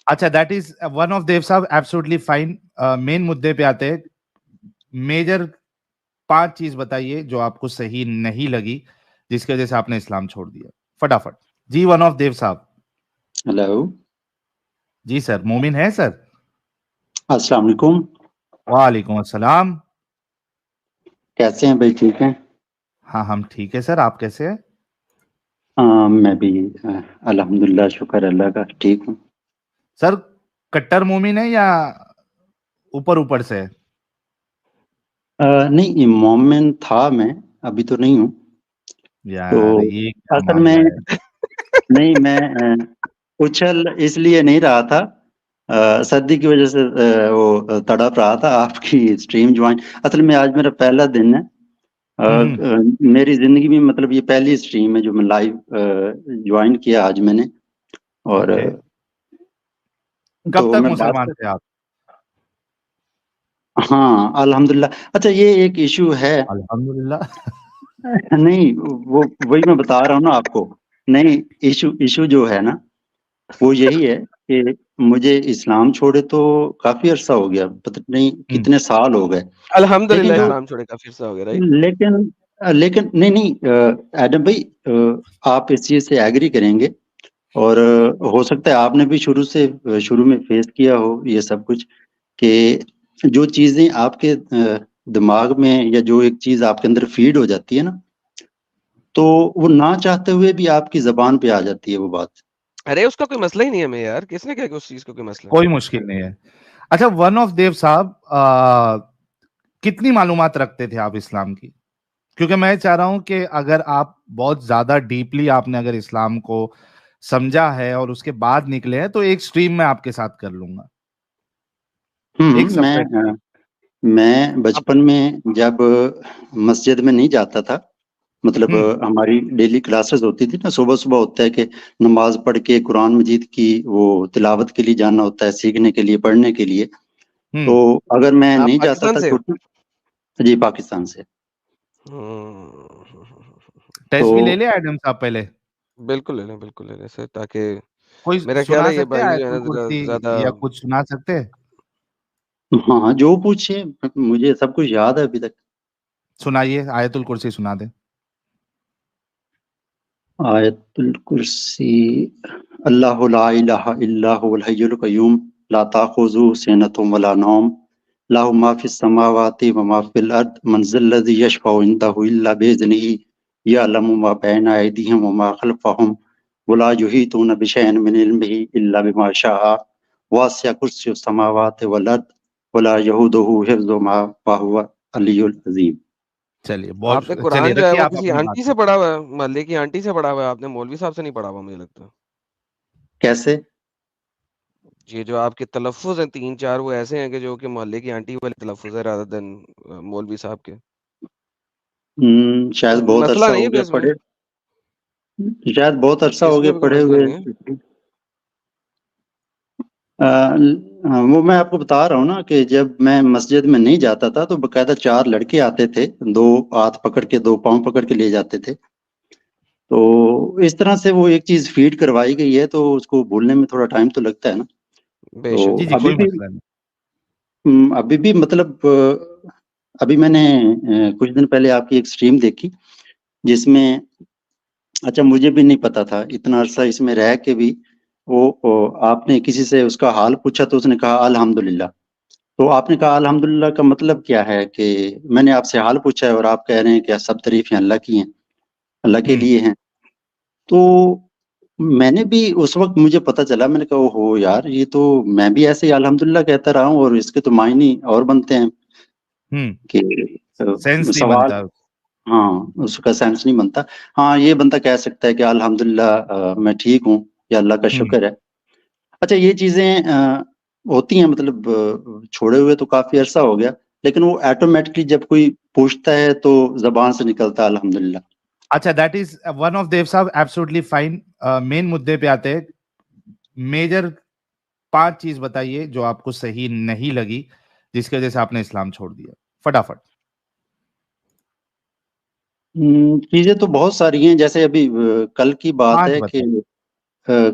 اچھا that is one of Dev صاحب absolutely fine. مین مدے پہ آتے ہیں. میجر 5 چیز بتائیے جو آپ کو صحیح نہیں لگی جس کی وجہ سے آپ نے اسلام چھوڑ دیا فٹافٹ. جی ون آف دیو صاحب. ہیلو، جی سر مومن ہے سر. السلام علیکم. وعلیکم السلام. کیسے ہیں بھائی؟ ٹھیک ہیں؟ ہاں ہم ٹھیک ہے سر, آپ کیسے ہیں؟ میں بھی الحمدللہ شکر اللہ کا ٹھیک ہوں. سر کٹر مومن ہے یا اوپر اوپر سے؟ نہیں، مومن تھا میں، ابھی تو نہیں ہوں. تو یار یہ کیا اصل میں معاملہ ہے. نہیں، میں اچھل اس لیے نہیں رہا تھا، سردی کی وجہ سے وہ تڑپ رہا تھا آپ کی اسٹریم جوائن. اصل میں آج میرا پہلا دن ہے میری زندگی میں، مطلب یہ پہلی اسٹریم ہے جو میں لائیو جوائن کیا آج میں نے. اور Okay. تو کب تک میں بات مسلمان تھے آپ؟ ہاں الحمدللہ. اچھا یہ ایک ایشو ہے. الحمدللہ. نہیں، وہی میں بتا رہا ہوں نا آپ کو. نہیں، ایشو جو ہے نا وہ یہی ہے کہ مجھے اسلام چھوڑے تو کافی عرصہ ہو گیا، پتہ نہیں کتنے سال ہو گئے. الحمدللہ لیکن جو اسلام چھوڑے کافی عرصہ ہو گیا، رائٹ؟ لیکن نہیں ایڈم بھائی، آپ اس چیز سے ایگری کریں گے، اور ہو سکتا ہے آپ نے بھی شروع میں فیس کیا ہو یہ سب کچھ، کہ جو چیزیں آپ کے دماغ میں یا جو ایک چیز آپ کے اندر فیڈ ہو جاتی ہے نا، تو وہ نہ چاہتے ہوئے بھی آپ کی زبان پہ آ جاتی ہے وہ بات. ارے اس کا کوئی مسئلہ ہی نہیں ہے ہمیں یار، کس نے کہا کہ اس چیز کا کوئی مسئلہ کوئی مشکل نہیں ہے. اچھا ون آف دیو صاحب, کتنی معلومات رکھتے تھے آپ اسلام کی؟ کیونکہ میں چاہ رہا ہوں کہ اگر آپ بہت زیادہ ڈیپلی آپ نے اگر اسلام کو سمجھا ہے اور اس کے بعد نکلے ہیں تو ایک سٹریم میں آپ کے ساتھ کر لوں گا, ایک سپریٹ. میں بچپن میں جب مسجد میں نہیں جاتا تھا، مطلب ہماری ڈیلی کلاسز ہوتی تھی نا، صبح صبح ہوتا ہے کہ نماز پڑھ کے قرآن مجید کی وہ تلاوت کے لیے جانا ہوتا ہے، سیکھنے کے لیے، پڑھنے کے لیے. تو اگر میں آپ نہیں جاتا پاکستان تھا سے؟ جی پاکستان سے. ٹیسٹ بھی لے لیا ایڈم صاحب پہلے؟ بالکل لے لیں سر، تاکہ کوئی میرا خیال سنا ہے یہ سکتے بھائی آیت جو ہے نا الکرسی زیادہ. یا کچھ سنا سکتے؟ ہاں جو پوچھے، مجھے سب کچھ یاد ہے ابھی تک. سنائیے, آیت الکرسی سنا دیں. آیت الکرسی. اللہ لا الہ الا هو الحی القیوم لا تاخذہ سنۃ ولا نوم له ما فی السماوات وما فی الارض من ذا الذی یشفع عنده الا باذنہ یعلم ما بین ایدیہم وما خلفہم ولا یحیطون بشیء من علمہ الا بما شاء وسع کرسی السماوات والارض ولا یؤودہ حفظہما وہو العلی العظیم. چلیے آپ نے بہت, چلیے قرآن جو ہے رکھیے وہ آپ کسی اپنی آنٹی بات سے کو. پڑھا ہوا ہے، محلے کی آنٹی سے پڑھا ہوا ہے، آپ نے مولوی صاحب سے نہیں پڑھا ہوا مجھے لگتا ہے. کیسے؟ یہ جو آپ کے تلفظ ہیں 3-4 وہ ایسے ہیں کہ جو کہ محلے کی آنٹی والے تلفظ ہے رادر دین مولوی صاحب کے. شاید بہت مسئلہ عرصہ نہیں ہے ہو گیا اس میں، پڑھے، شاید بہت عرصہ اس ہو میں گیا بھی کوئی پڑھے مسئلہ ہوئے. نہیں ہے. وہ میں آپ کو بتا رہا ہوں نا کہ جب میں مسجد میں نہیں جاتا تھا تو باقاعدہ 4 لڑکے آتے تھے، 2 ہاتھ پکڑ کے 2 پاؤں پکڑ کے لے جاتے تھے. تو اس طرح سے وہ ایک چیز فیڈ کروائی گئی ہے، تو اس کو بھولنے میں تھوڑا ٹائم تو لگتا ہے نا. بے تو شک. جی کوئی مسئلہ نہیں. ابھی بھی مطلب ابھی میں نے کچھ دن پہلے آپ کی ایک سٹریم دیکھی جس میں، اچھا مجھے بھی نہیں پتا تھا اتنا عرصہ اس میں رہ کے بھی، وہ آپ نے کسی سے اس کا حال پوچھا تو اس نے کہا الحمدللہ. تو آپ نے کہا الحمدللہ کا مطلب کیا ہے؟ کہ میں نے آپ سے حال پوچھا ہے اور آپ کہہ رہے ہیں کہ سب تعریفیں اللہ کی ہیں، اللہ کے لیے ہیں. تو میں نے بھی اس وقت مجھے پتا چلا، میں نے کہا ہو یار یہ تو میں بھی ایسے ہی الحمدللہ کہتا رہا ہوں اور اس کے تو معنی اور بنتے ہیں کہ سینس نہیں سوال، بنتا. ہاں اس کا سینس نہیں بنتا. ہاں یہ بندہ کہہ سکتا ہے کہ الحمدللہ میں ٹھیک ہوں یا اللہ کا شکر ہے. اچھا یہ چیزیں ہوتی ہیں، مطلب چھوڑے ہوئے تو کافی عرصہ ہو گیا، لیکن وہ ایٹومیٹکلی جب کوئی پوچھتا ہے تو زبان سے نکلتا ہے الحمدللہ. اچھا that is one of Dev صاحب ایبسولوٹلی فائن. مین مدے پہ آتے ہیں. میجر 5 چیز بتائیے جو آپ کو صحیح نہیں لگی جس کی وجہ سے آپ نے اسلام چھوڑ دیا فٹافٹ. چیزیں تو بہت ساری ہیں، جیسے ابھی کل کی بات 5 ہے کہ بتائیے.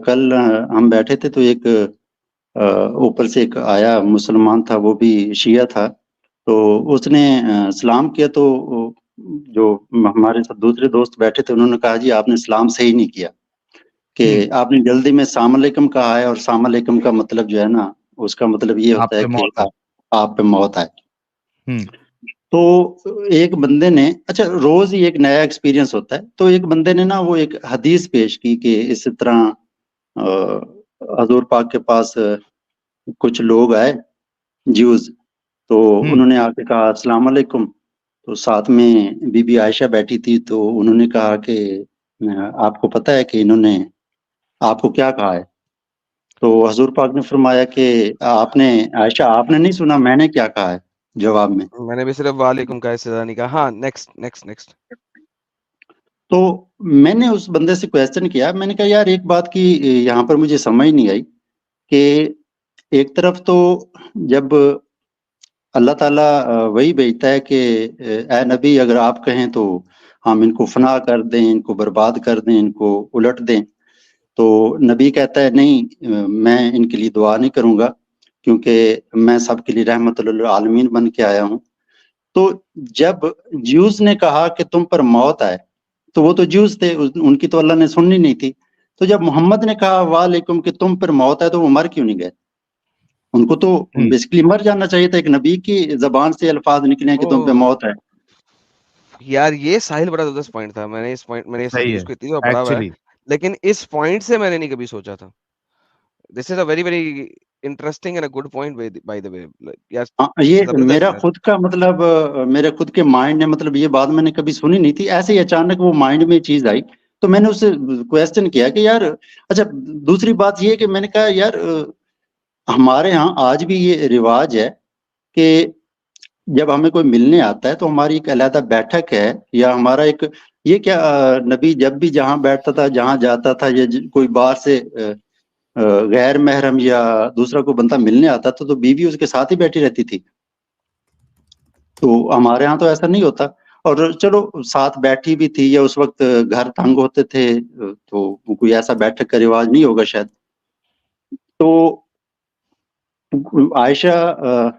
کل ہم بیٹھے تھے تو ایک اوپر سے ایک آیا مسلمان تھا، وہ بھی شیعہ تھا، تو اس نے سلام کیا، تو جو ہمارے ساتھ دوسرے دوست بیٹھے تھے انہوں نے کہا جی آپ نے سلام صحیح نہیں کیا، کہ آپ نے جلدی میں السلام علیکم کہا ہے، اور السلام علیکم کا مطلب جو ہے نا اس کا مطلب یہ ہوتا ہے کہ آپ پہ موت آئے۔ تو ایک بندے نے، اچھا روز ہی ایک نیا ایکسپیرینس ہوتا ہے، تو ایک بندے نے نا وہ ایک حدیث پیش کی کہ اس طرح حضور پاک کے پاس کچھ لوگ آئے جیوز، تو انہوں نے آ کے کہا السلام علیکم، تو ساتھ میں بی بی عائشہ بیٹھی تھی، تو انہوں نے کہا کہ آپ کو پتہ ہے کہ انہوں نے آپ کو کیا کہا ہے؟ تو حضور پاک نے فرمایا کہ آپ نے عائشہ آپ نے نہیں سنا میں نے کیا کہا ہے؟ جواب میں نے بھی صرف وعلیکم کا استدعا نہیں کہا۔ ہاں نیکسٹ۔ تو میں نے اس بندے سے کویسچن کیا، میں نے کہا یار ایک بات کی یہاں پر مجھے سمجھ نہیں آئی کہ ایک طرف تو جب اللہ تعالیٰ وہی بھیجتا ہے کہ اے نبی اگر آپ کہیں تو ہم ان کو فنا کر دیں، ان کو برباد کر دیں، ان کو الٹ دیں، تو نبی کہتا ہے نہیں میں ان کے لیے دعا نہیں کروں گا کیونکہ میں سب کے لیے رحمت للعالمین بن کے آیا ہوں۔ تو جب جیوز نے کہا کہ تم پر موت آئے، تو وہ تو جیوز تھے، ان کی تو اللہ نے سننی نہیں تھی، تو جب محمد نے کہا وعلیکم کہ تم پر موت آئے، تو وہ مر کیوں نہیں گئے؟ ان کو تو بیسیکلی مر جانا چاہیے تھا، ایک نبی کی زبان سے الفاظ نکلے کہ تم پہ موت ہے۔ یار یہ ساحل بڑا زبردست پوائنٹ تھا، میں نے اس پوائنٹ، میں نے اس حدیث کو اتنی دفعہ پڑھا ہوا ہے، لیکن اس پوائنٹ سے میں نے نہیں کبھی سوچا تھا۔ This is a very very interesting and a good point by the way. یہ میرا خود کا مطلب میرے خود کے مائنڈ نے مطلب یہ بات میں نے کبھی سنی نہیں تھی، ایسے ہی اچانک وہ مائنڈ میں چیز آئی، تو میں نے اس سے کویسچن کیا کہ یار اچھا دوسری بات یہ کہ میں نے کہا یار ہمارے ہاں آج بھی یہ رواج ہے کہ جب ہمیں کوئی ملنے آتا ہے تو ہماری ایک علیحدہ بیٹھک ہے، یا ہمارا ایک یہ کیا نبی جب بھی جہاں بیٹھتا تھا جہاں جاتا تھا، یا کوئی باہر سے غیر محرم یا دوسرا کوئی بندہ ملنے آتا تھا تو بیوی اس کے ساتھ ہی بیٹھی رہتی تھی، تو ہمارے ہاں تو ایسا نہیں ہوتا، اور چلو ساتھ بیٹھی بھی تھی، یا اس وقت گھر تنگ ہوتے تھے تو کوئی ایسا بیٹھک کا رواج نہیں ہوگا شاید۔ تو عائشہ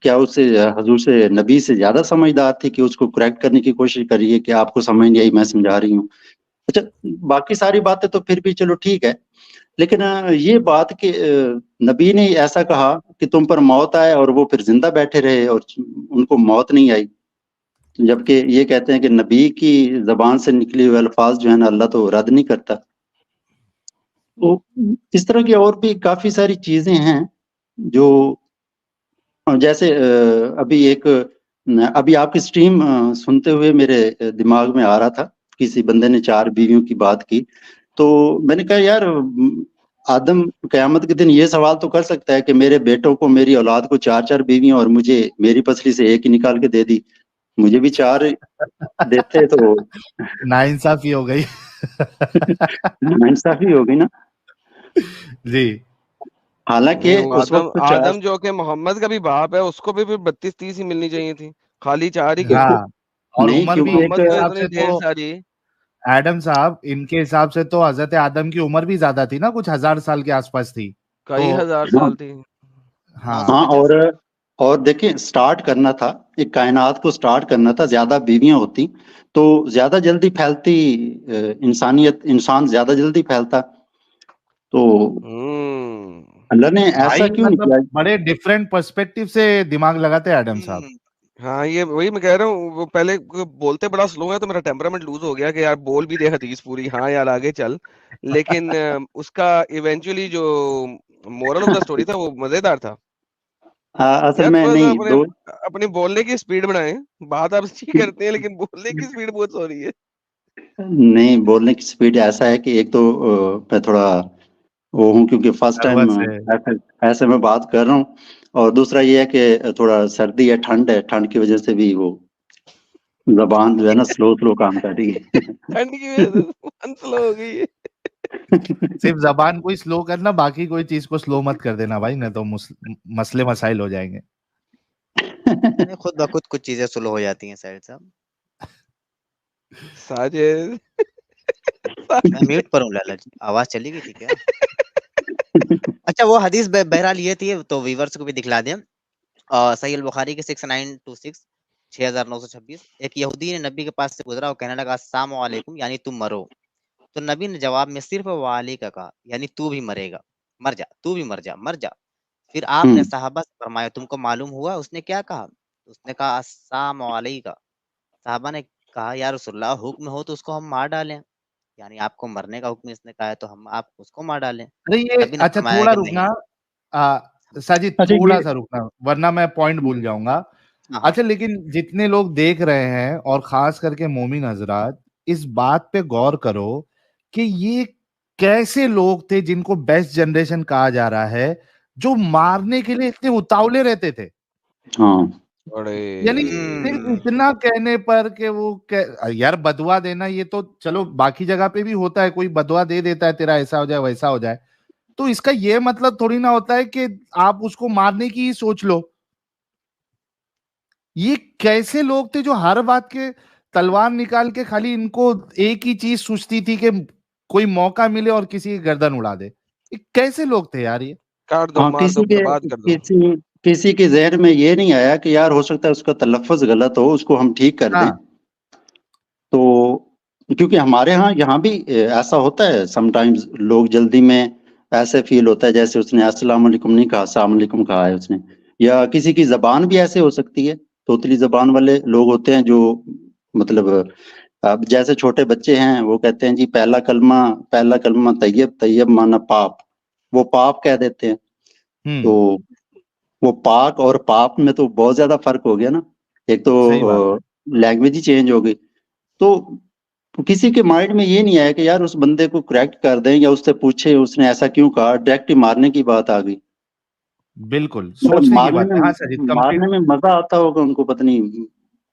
کیا اس سے حضور سے نبی سے زیادہ سمجھدار تھی کہ اس کو کریکٹ کرنے کی کوشش کریے کہ آپ کو سمجھ نہیں آئی میں سمجھا رہی ہوں؟ اچھا باقی ساری باتیں تو پھر بھی چلو ٹھیک ہے، لیکن یہ بات کہ نبی نے ایسا کہا کہ تم پر موت آئے اور وہ پھر زندہ بیٹھے رہے اور ان کو موت نہیں آئی، جبکہ یہ کہتے ہیں کہ نبی کی زبان سے نکلی ہوئے الفاظ جو ہے نا اللہ تو رد نہیں کرتا۔ تو اس طرح کی اور بھی کافی ساری چیزیں ہیں جو جیسے ابھی آپ کی سٹریم سنتے ہوئے میرے دماغ میں آ رہا تھا، کسی بندے نے 4 بیویوں کی بات کی، تو میں نے کہا یار آدم قیامت کے دن یہ سوال تو کر سکتا ہے کہ میرے بیٹوں کو میری اولاد کو 4 بیویاں اور مجھے میری پسلی سے ایک ہی نکال کے دے دی، مجھے بھی 4 دیتے تو ناانصافی ہو گئی۔ ناانصافی ہو گئی نا جی، حالانکہ اس وقت آدم جو کہ محمد کا بھی باپ ہے اس کو بھی 32-30 ہی ملنی چاہیے تھی، خالی 4 ہی کیوں؟ اور عمر بھی محمد کو اتنی ڈھیر ساری۔ ایڈم صاحب ان کے حساب سے تو حضرت آدم کی عمر بھی زیادہ تھی نا، کچھ 1000 سال کے آس پاس تھی، کئی ہزار سال تھی۔ ہاں اور دیکھیں سٹارٹ کرنا تھا، ایک کائنات کو سٹارٹ کرنا تھا، زیادہ بیویاں ہوتی تو زیادہ جلدی پھیلتی انسان زیادہ جلدی پھیلتا، تو اللہ نے ایسا کیوں نہیں کیا؟ بڑے ڈیفرنٹ پرسپیکٹیو سے دماغ لگاتے ہیں ایڈم صاحب۔ ہاں یہ وہی میں کہہ رہا ہوں، وہ پہلے بولتے بڑا سلو ہے تو میرا ٹیمپرامنٹ لوز ہو گیا کہ یار بول بھی دے حدیث پوری، ہاں یار آگے چل، لیکن اس کا ایونچولی جو مورل آف دا سٹوری تھا وہ مزیدار تھا۔ اصل میں نہیں اپنی بولنے کی سپیڈ بنائیں، بات آپ اچھی کرتے ہیں لیکن بولنے کی سپیڈ بہت سو رہی ہے۔ نہیں بولنے کی سپیڈ ایسا ہے کہ ایک تو میں تھوڑا وہ ہوں کیونکہ فرسٹ ٹائم ایسے میں بات کر رہا ہوں، اور دوسرا یہ ہے کہ تھوڑا سردی ہے، ٹھنڈ کی وجہ سے بھی وہ زبان جو ہے نا سلو کام کر رہی ہے، ٹھنڈ کی وجہ سے سلو ہو گئی ہے۔ صرف زبان کو سلو کرنا، باقی کوئی چیز کو سلو مت کر دینا بھائی، نہ تو مسئلے مسائل ہو جائیں گے۔ خود بخود کچھ چیزیں سلو ہو جاتی ہیں ساحل صاحب۔ ساجد میں میوٹ پر ہوں لالا جی، آواز چلی گئی تھی کیا؟ اچھا وہ حدیث بہرحال یہ تھی تو ویورز کو بھی دکھلا دیں. صحیح البخاری کے 6926 6926 ایک یہودی نے نبی کے پاس سے گزرا اور کہنے لگا السلام علیکم یعنی تم مرو. تو نبی نے جواب میں صرف وعلیکا کہا یعنی تو بھی مرے گا, مر جا, تو بھی مر جا, مر جا. پھر آپ نے صحابہ سے فرمایا تم کو معلوم ہوا اس نے کیا کہا؟ اس نے کہا السلام علیکم. صحابہ نے کہا یا رسول اللہ حکم ہو تو اس کو ہم مار ڈالیں, یعنی آپ کو مرنے کا حکم اس نے کہا ہے تو ہم آپ اس کو مار ڈالیں. ارے یہ نبی نے اچھا فرمایا تھوڑا کہ رکنا نہیں. ساجد, اچھا تھوڑا یہ سا رکنا ورنہ میں پوائنٹ بھول جاؤں گا. ہاں ہاں اچھا لیکن جتنے لوگ دیکھ رہے ہیں اور خاص کر کے مومن حضرات, اس بات پہ غور کرو کہ یہ کیسے لوگ تھے جن کو بیسٹ جنریشن کہا جا رہا ہے, جو مارنے کے لیے اتنے اتاولے رہتے تھے. ہاں یعنی صرف اتنا کہنے پر کہ وہ یار بدوا دینا یہ تو چلو باقی جگہ پہ بھی ہوتا ہے, کوئی بدوا دے دیتا ہے تیرا ایسا ہو جائے ویسا ہو جائے, تو اس کا یہ مطلب تھوڑی نہ ہوتا ہے کہ آپ اس کو مارنے کی ہی سوچ لو. یہ کیسے لوگ تھے جو ہر بات کے تلوار نکال کے خالی ان کو ایک ہی چیز سوچتی تھی کہ کوئی موقع ملے اور کسی کی گردن اڑا دے. یہ کیسے لوگ تھے یار یہ؟ کاٹ دو, ہاں مار دو, برباد کر دو. کسی کے ذہن میں یہ نہیں آیا کہ یار ہو سکتا ہے اس کا تلفظ غلط ہو, اس کو ہم ٹھیک کر دیں. ہاں تو کیونکہ ہمارے ہاں یہاں بھی ایسا ہوتا ہے سم ٹائمز, لوگ جلدی میں ایسے فیل ہوتا ہے جیسے اس نے السلام علیکم نہیں کہا, السلام علیکم کہا ہے اس نے. یا کسی کی زبان بھی ایسے ہو سکتی ہے, توتلی زبان والے لوگ ہوتے ہیں جو مطلب اب جیسے چھوٹے بچے ہیں وہ کہتے ہیں جی پہلا کلمہ طیب, طیب مانا پاپ, وہ پاپ کہہ دیتے ہیں. تو وہ پاک اور پاپ میں تو بہت زیادہ فرق ہو گیا نا, ایک تو صحیح بات ہے. لینگویج ہی چینج ہو گئی. تو کسی کے مائنڈ میں یہ نہیں آیا کہ یار اس بندے کو کریکٹ کر دیں یا اس سے پوچھے اس نے ایسا کیوں کہا, ڈائریکٹ ہی مارنے کی بات آ گئی. بالکل سوچنے کی بات ہے. ہاں ساجد کمپلیٹ, مارنے میں مزہ آتا ہوگا ان کو, پتہ نہیں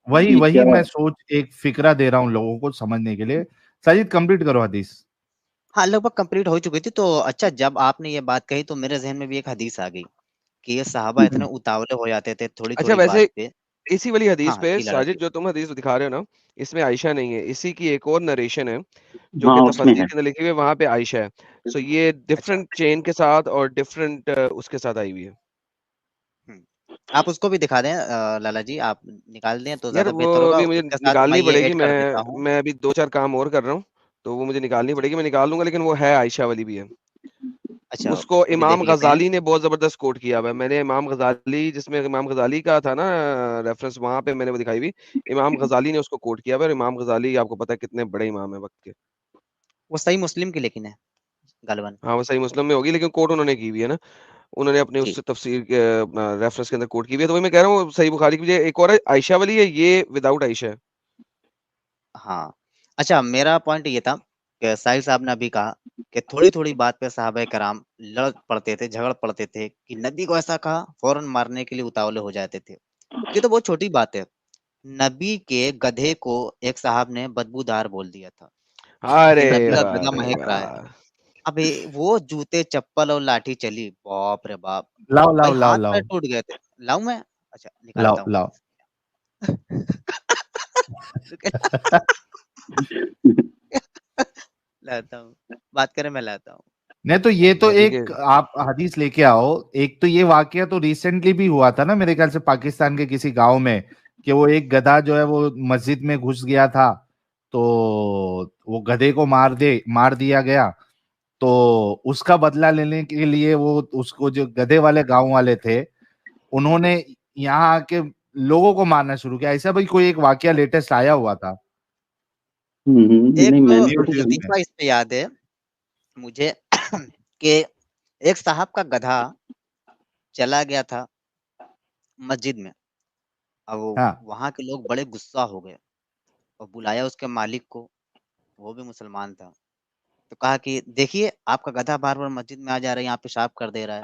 وہی کیا. میں سوچ ایک فکرہ دے رہا ہوں لوگوں کو سمجھنے کے لیے. ساجد کمپلیٹ کرو حدیث. ہاں لگ بھگ کمپلیٹ ہو چکی تھی. تو اچھا جب آپ نے یہ بات کہی تو میرے ذہن میں بھی ایک حدیث آ گئی کہ یہ صحابہ اتنے اتاولے ہو جاتے تھے تھوڑی اچھا تھوڑی ویسے بات پہ. اسی والی حدیث ہاں پہ جی لالا جی. ساجد جو تم حدیث دکھا رہے ہو نا, اس میں عائشہ نہیں ہے, اسی کی ایک اور نریشن ہے جو ہاں کہ اس میں تفاسیر ہے. کے اندر لکھی ہوئی ہے, وہاں پہ عائشہ ہے. سو یہ اچھا ڈفرنٹ چین کے ساتھ اور ڈفرنٹ اس کے ساتھ آئی ہوئی ہے. آپ اس کو بھی دکھا دیں لالا جی, آپ نکال دیں تو یار زیادہ وہ بہتر ہوگا. ابھی مجھے اس کے ساتھ میں نکالنی یہ پڑے گی, ایڈ کر دیتا ہوں. میں ابھی 2-4 کام اور کر رہا ہوں, تو وہ مجھے نکالنی پڑے گی, میں نکال لوں گا, لیکن وہ ہے عائشہ والی بھی ہے. اچھا اس کو بھی امام دیکھ لیتے ہیں. غزالی نے بہت زبردست کوٹ کیا ہوا ہے. میں نے امام غزالی, جس میں امام غزالی کا تھا نا ریفرنس, وہاں پہ میں نے وہ دکھائی ہوئی, امام غزالی نے اس کو کوٹ کیا ہوا ہے. اور امام غزالی آپ کو پتا ہے کتنے بڑے امام ہیں وقت کے. وہ صحیح مسلم کی لیکن ہے غالباً. ہاں وہ صحیح مسلم میں ہوگی, لیکن کوٹ انہوں نے کی ہوئی ہے نا, انہوں نے اپنے اس جی سے تفسیر کے ریفرنس کے اندر کوٹ کی ہوئی ہے. تو وہی میں کہہ رہا ہوں صحیح بخاری کی ایک اور عائشہ والی ہے, یہ وداؤٹ عائشہ ہے. ہاں اچھا میرا پوائنٹ یہ تھا کہ ساحل صاحب نے ابھی کہا کہ تھوڑی تھوڑی بات پہ صحابہ کرام لڑ پڑتے تھے, جھگڑ پڑتے تھے کہ نبی کو ایسا کہا, فوراً مارنے کے لیے اتاولے ہو جاتے تھے. یہ تو بہت چھوٹی بات ہے. نبی کے گدھے کو ایک صاحب نے بدبودار بول دیا تھا کہ ارے نبی کا واہ گدھا رے مہک رہا ہے. واہ. اب وہ جوتے چپل اور لاٹھی چلی, باپ رے باپ لاؤ لاؤ بھائی, لاؤ ہاتھ لاؤ پیر ٹوٹ گئے تھے. لاؤں میں, اچھا لاؤ نکالتا ہوں. لاؤ. لاتا ہوں, بات کریں میں لاتا ہوں. نہیں تو یہ تو نبی کے ایک آپ حدیث لے کے آؤ. ایک تو یہ واقعہ تو ریسنٹلی بھی ہوا تھا نا میرے خیال سے پاکستان کے کسی گاؤں میں, کہ وہ ایک گدھا جو ہے وہ مسجد میں گھس گیا تھا, تو وہ گدھے کو مار دیا گیا. تو اس کا بدلہ لینے کے لیے وہ اس کو جو گدھے والے گاؤں والے تھے, انہوں نے یہاں آ کے لوگوں کو مارنا شروع کیا. ایسا بھائی کوئی ایک واقعہ لیٹسٹ آیا ہوا تھا ایک نہیں میں نے نیوز ویوز میں. لطیفہ اس پہ یاد ہے مجھے کہ ایک صاحب کا گدھا چلا گیا تھا مسجد میں. اب ہاں وہاں کے لوگ بڑے غصہ ہو گئے اور بلایا اس کے مالک کو, وہ بھی مسلمان تھا. تو کہا کہ دیکھیے آپ کا گدھا بار بار مسجد میں آ جا رہا ہے, یہاں پیشاب کر دے رہا ہے.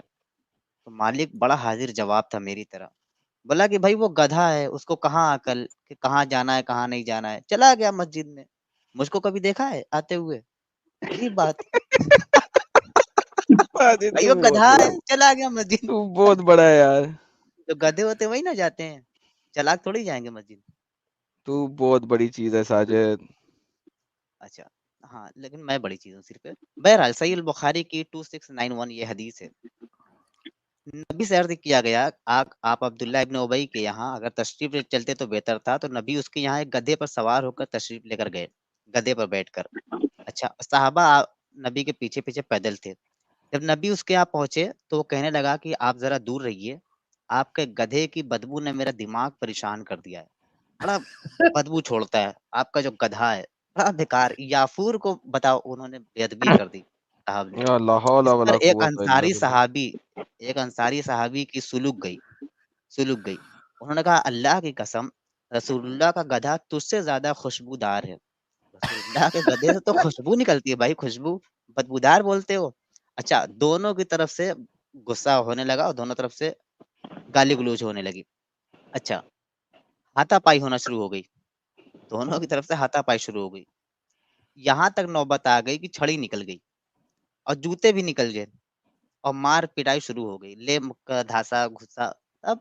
تو مالک بڑا حاضر جواب تھا میری طرح, بولا کہ بھائی وہ گدھا ہے, اس کو کہاں عقل کہ کہاں جانا ہے کہاں نہیں جانا ہے, چلا گیا مسجد میں. مجھ کو کبھی دیکھا ہے آتے ہوئے؟ عجیب بات. بھائی وہ گدھا ہے, چلا گیا مسجد. تو بہت بڑا ہے یار, جو گدھے ہوتے وہی نہ جاتے ہیں, چلاک تھوڑی جائیں گے مسجد. تو بہت بڑی چیز ہے ساجد. اچھا ہاں لیکن میں بڑی چیز ہوں صرف. بہرحال صحیح البخاری کی 2691 یہ حدیث ہے. نبی سے عرض کیا گیا آپ عبداللہ ابن ابی کے یہاں اگر تشریف لے چلتے تو بہتر تھا. تو نبی اس کے یہاں ایک گدھے پر سوار ہو کر تشریف لے کر گئے, گدھے پر بیٹھ کر. اچھا, صحابہ نبی کے پیچھے پیچھے پیدل تھے. جب نبی اس کے یہاں پہنچے تو وہ کہنے لگا کہ آپ ذرا دور رہیے, آپ کے گدھے کی بدبو نے میرا دماغ پریشان کر دیا ہے, بڑا بدبو چھوڑتا ہے آپ کا جو گدھا ہے, بڑا بیکار. یافور کو بتاؤ, انہوں نے بے ادبی کر دی صاحب نے. لا حول اس پر ولا قوت الا باللہ. ایک انصاری صحابی کی سلوک گئی. انہوں نے کہا اللہ کی قسم, رسول اللہ کا گدھا تجھ سے زیادہ خوشبودار ہے. رسول اللہ کے گدھے سے تو خوشبو نکلتی ہے بھائی, خوشبو, بدبودار بولتے ہو. اچھا, دونوں کی طرف سے غصہ ہونے لگا اور دونوں طرف سے گالی گلوچ ہونے لگی. اچھا, ہاتھا پائی ہونا شروع ہو گئی, دونوں کی طرف سے ہاتھا پائی شروع ہو گئی. یہاں تک نوبت آ گئی کہ چھڑی نکل گئی اور جوتے بھی نکل گئے اور مار پٹائی شروع ہو گئی. لے مکہ دھاسا گھسا, اب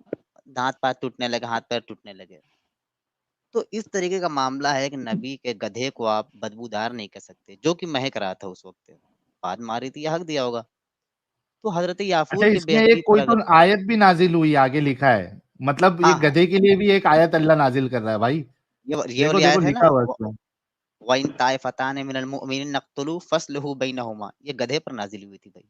دانت پار ٹوٹنے لگے, ہاتھ پیر ٹوٹنے لگے. تو اس طریقے کا معاملہ ہے کہ نبی کے گدھے کو آپ بدبودار نہیں کہہ سکتے, جو کہ مہک رہا تھا اس وقت. بات ماری تھی, یہ حق دیا ہوگا. تو حضرت اچھا, یافور کے اس بے میں ادبی ایک پر کوئی تو اگر آیت بھی نازل ہوئی, آگے لکھا ہے, مطلب یہ ہاں ہاں گدھے کے لیے بھی ایک آیت اللہ نازل کر رہا ہے بھائی. یہ دیکھو والی دیکھو آیت ہے نا, لکھا ہوا ہے اس میں. وَإِن طَائِفَتَانِ مِنَ الْمُؤْمِنِينَ اقْتَتَلُوا فَاصْلِحُوا بَيْنَهُمَا. یہ گدھے پر نازل ہوئی تھی بھائی.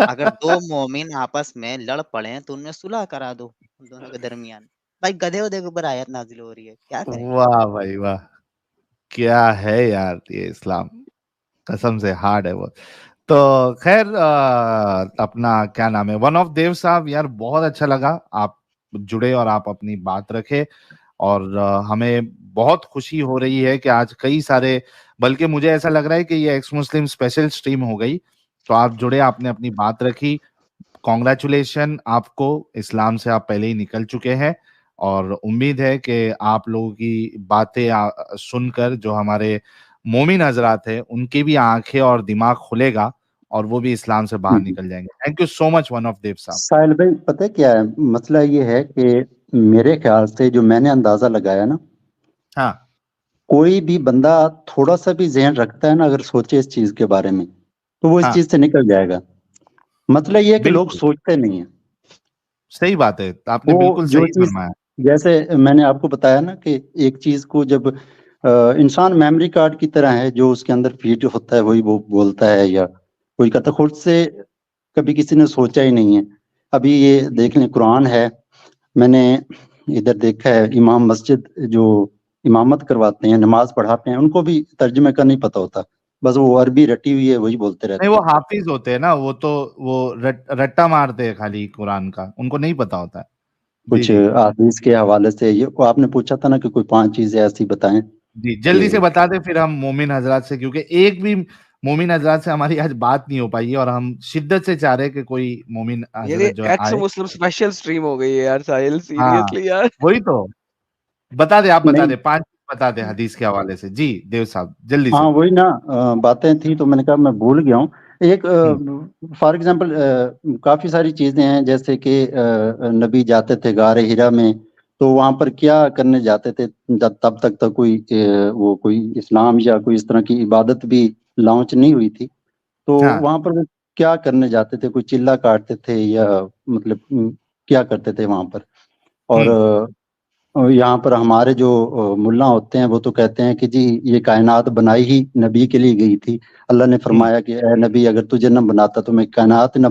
اگر دو مومن آپس میں لڑ پڑے تو ان میں صلح کرا دو, ان دونوں کے درمیان. بھائی گدھے ودھے کے اوپر آیت نازل ہو رہی ہے, کیا کریں گے. واہ بھائی واہ, کیا ہے یار یہ اسلام, قسم سے ہارڈ ہے وہ. تو خیر, اپنا کیا نام ہے, ون آف دیو صاحب, یار بہت اچھا لگا آپ جڑے اور آپ اپنی بات رکھے. اور ہمیں بہت خوشی ہو رہی ہے کہ آج کئی سارے, بلکہ مجھے ایسا لگ رہا ہے کہ یہ ایکس مسلم اسپیشل اسٹریم ہو گئی. تو آپ جڑے, آپ نے اپنی بات رکھی, کانگریچولیشن آپ کو. اسلام سے آپ پہلے ہی نکل چکے ہیں, اور امید ہے کہ آپ لوگوں کی باتیں سن کر جو ہمارے مومن حضرات ہیں ان کی بھی آنکھیں اور دماغ کھلے گا اور وہ بھی اسلام سے باہر نکل جائیں گے. Thank you so much one of Dev صاحب. ساحل بھائی پتہ کیا ہے مسئلہ, یہ ہے کہ میرے خیال سے جو میں نے اندازہ لگایا نا, ہاں, کوئی بھی بندہ تھوڑا سا بھی ذہن رکھتا ہے نا, اگر سوچے اس چیز کے بارے میں, تو وہ اس ہاں, چیز سے نکل جائے گا. مسئلہ یہ ہے کہ لوگ بالکل سوچتے نہیں ہیں. صحیح بات ہے, آپ نے وہ بالکل جو صحیح چیز, فرمایا. جیسے میں نے آپ کو بتایا نا کہ ایک چیز کو جب انسان میموری کارڈ کی طرح ہے, جو اس کے اندر فیڈ ہوتا ہے وہی وہ بولتا ہے یا کوئی کرتا, خود سے کبھی کسی نے سوچا ہی نہیں ہے. ابھی یہ دیکھ لیں, قرآن ہے, میں نے ادھر دیکھا ہے امام مسجد جو امامت کرواتے ہیں, نماز پڑھاتے ہیں, ان کو بھی ترجمے کا نہیں پتہ ہوتا, بس وہ عربی رٹی ہوئی ہے وہی بولتے نہیں, رہتے وہ ہیں. حافظ ہوتے ہیں نا, وہ تو وہ رٹا مارتے ہیں خالی قرآن کا, ان کو نہیں پتا ہوتا ہے. جی کچھ جی حدیث کے حوالے سے یہ آپ نے پوچھا تھا نا کہ کوئی 5 چیزیں ایسی بتائیں جی, کہ جلدی سے بتا دیں پھر ہم مومن حضرات سے, کیونکہ ایک بھی مومن حضرات سے ہماری آج بات نہیں ہو پائی ہے, اور ہم شدت سے چاہ رہے کہ کوئی مومن یہ حضرت جو ایکس آئے. مسلم اسپیشل اسٹریم ہو گئی ہے یار ساحل, ہاں سیریسلی یار. وہی تو, بتا دیں, آپ بتا نہیں. دیں, 5 بتا دیں حدیث کے حوالے سے. جی دیو صاحب جلدی سے. ہاں وہی نا, باتیں تھیں تو میں نے کہا میں بھول گیا ہوں. ایک فار ایگزامپل کافی ساری چیزیں ہیں, جیسے کہ نبی جاتے تھے غار ہرا میں, تو وہاں پر کیا کرنے جاتے تھے, جب تب تک تو کوئی وہ کوئی اسلام یا کوئی اس طرح کی عبادت بھی لانچ نہیں ہوئی تھی. تو ہاں, وہاں پر وہ کیا کرنے جاتے تھے, کوئی چلا کاٹتے تھے یا مطلب کیا کرتے تھے وہاں پر. اور یہاں پر ہمارے جو ملا ہوتے ہیں وہ تو کہتے ہیں کہ جی یہ کائنات بنائی ہی نبی کے لیے گئی تھی. اللہ نے فرمایا کہ اے نبی اگر تجھے نہ بناتا تو میں کائنات ہی نہ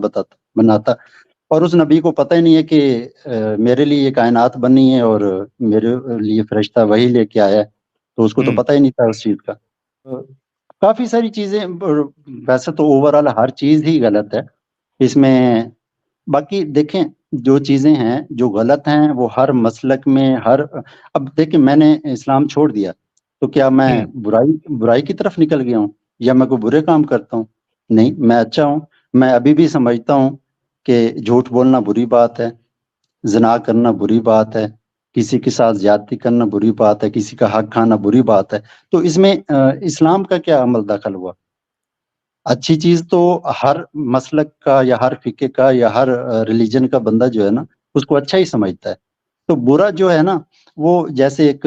بناتا. اور اس نبی کو پتہ ہی نہیں ہے کہ میرے لیے یہ کائنات بنی ہے اور میرے لیے فرشتہ وہی لے کے آیا ہے, تو اس کو تو پتہ ہی نہیں تھا اس چیز کا. کافی ساری چیزیں, ویسے تو اوور آل ہر چیز ہی غلط ہے اس میں. باقی دیکھیں جو چیزیں ہیں جو غلط ہیں وہ ہر مسلک میں, اب دیکھیں میں نے اسلام چھوڑ دیا تو کیا میں برائی کی طرف نکل گیا ہوں یا میں کوئی برے کام کرتا ہوں؟ نہیں, میں اچھا ہوں. میں ابھی بھی سمجھتا ہوں کہ جھوٹ بولنا بری بات ہے, زنا کرنا بری بات ہے, کسی کے ساتھ زیادتی کرنا بری بات ہے, کسی کا حق کھانا بری بات ہے. تو اس میں اسلام کا کیا عمل دخل ہوا؟ اچھی چیز تو ہر مسلک کا یا ہر فقہ کا یا ہر ریلیجن کا بندہ جو ہے نا اس کو اچھا ہی سمجھتا ہے. تو برا جو ہے نا وہ جیسے ایک